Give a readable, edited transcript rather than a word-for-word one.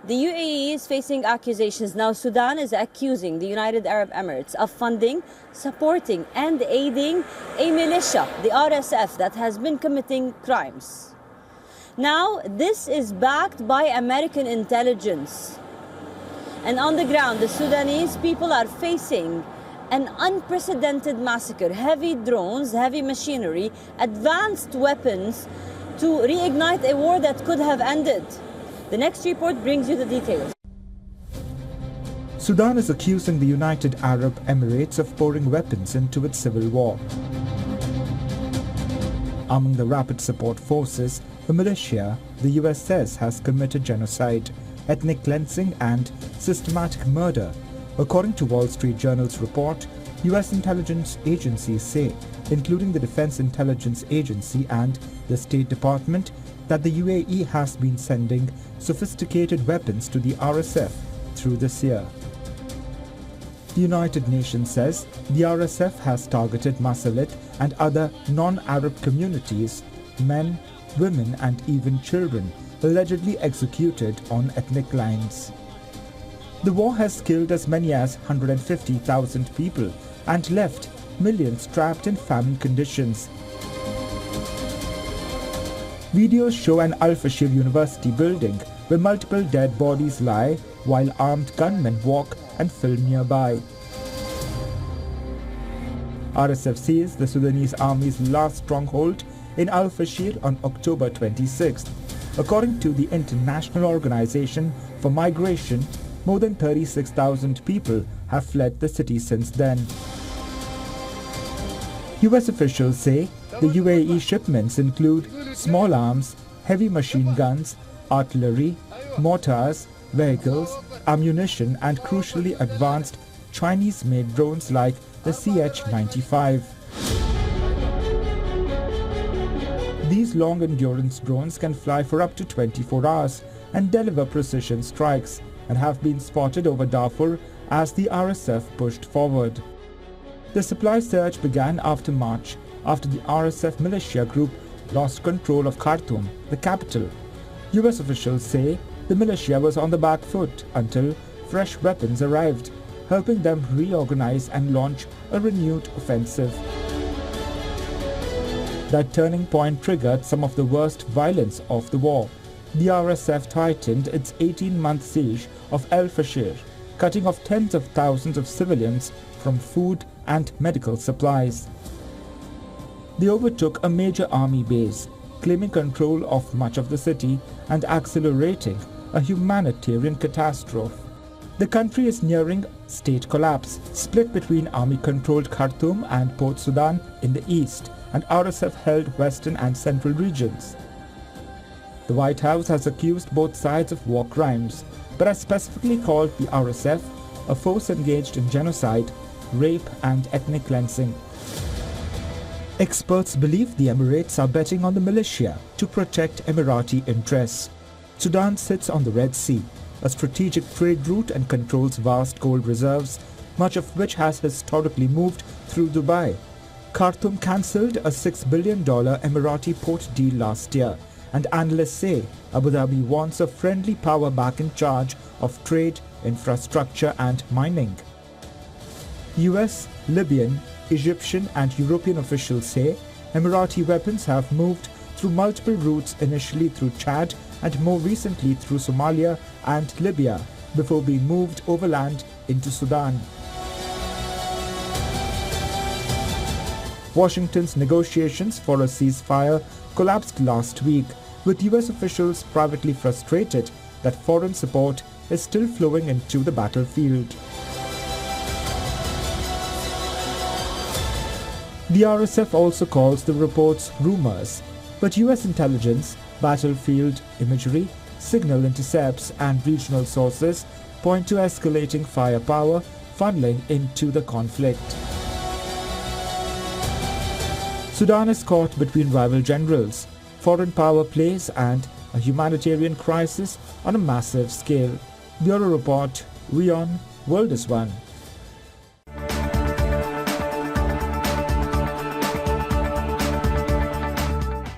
The UAE is facing accusations. Now Sudan is accusing the United Arab Emirates of funding, supporting and aiding a militia, the RSF, that has been committing crimes. Now this is backed by American intelligence. And on the ground, the Sudanese people are facing an unprecedented massacre. Heavy drones, heavy machinery, advanced weapons to reignite a war that could have ended. The next report brings you the details. Sudan is accusing the United Arab Emirates of pouring weapons into its civil war. Arming the Rapid Support Forces, a militia the US says has committed genocide, ethnic cleansing and systematic murder. According to Wall Street Journal's report, US intelligence agencies say, including the Defense Intelligence Agency and the State Department, that the UAE has been sending sophisticated weapons to the RSF through this year. The United Nations says the RSF has targeted Masalit and other non-Arab communities, men, women and even children, allegedly executed on ethnic lines. The war has killed as many as 150,000 people and left millions trapped in famine conditions. Videos show an Al-Fashir University building where multiple dead bodies lie while armed gunmen walk and film nearby. RSF seized the Sudanese army's last stronghold in Al-Fashir on October 26th. According to the International Organization for Migration, more than 36,000 people have fled the city since then. US officials say the UAE shipments include small arms, heavy machine guns, artillery, mortars, vehicles, ammunition and crucially advanced Chinese-made drones like the CH-95. These long-endurance drones can fly for up to 24 hours and deliver precision strikes and have been spotted over Darfur as the RSF pushed forward. The supply surge began after March, after the RSF militia group lost control of Khartoum, the capital. US officials say the militia was on the back foot until fresh weapons arrived, helping them reorganize and launch a renewed offensive. That turning point triggered some of the worst violence of the war. The RSF tightened its 18-month siege of Al-Fashir, cutting off tens of thousands of civilians from food and medical supplies. They overtook a major army base, claiming control of much of the city and accelerating a humanitarian catastrophe. The country is nearing state collapse, split between army-controlled Khartoum and Port Sudan in the east and RSF-held western and central regions. The White House has accused both sides of war crimes, but has specifically called the RSF a force engaged in genocide, rape and ethnic cleansing. Experts believe the Emirates are betting on the militia to protect Emirati interests. Sudan sits on the Red Sea, a strategic trade route, and controls vast gold reserves, much of which has historically moved through Dubai. Khartoum cancelled a $6 billion Emirati port deal last year, and analysts say Abu Dhabi wants a friendly power back in charge of trade, infrastructure and mining. US, Libyan, Egyptian and European officials say Emirati weapons have moved through multiple routes, initially through Chad and more recently through Somalia and Libya, before being moved overland into Sudan. Washington's negotiations for a ceasefire collapsed last week, with US officials privately frustrated that foreign support is still flowing into the battlefield. The RSF also calls the reports rumors, but US intelligence, battlefield imagery, signal intercepts and regional sources point to escalating firepower funneling into the conflict. Sudan is caught between rival generals, foreign power plays and a humanitarian crisis on a massive scale. Bureau Report, WION World is One.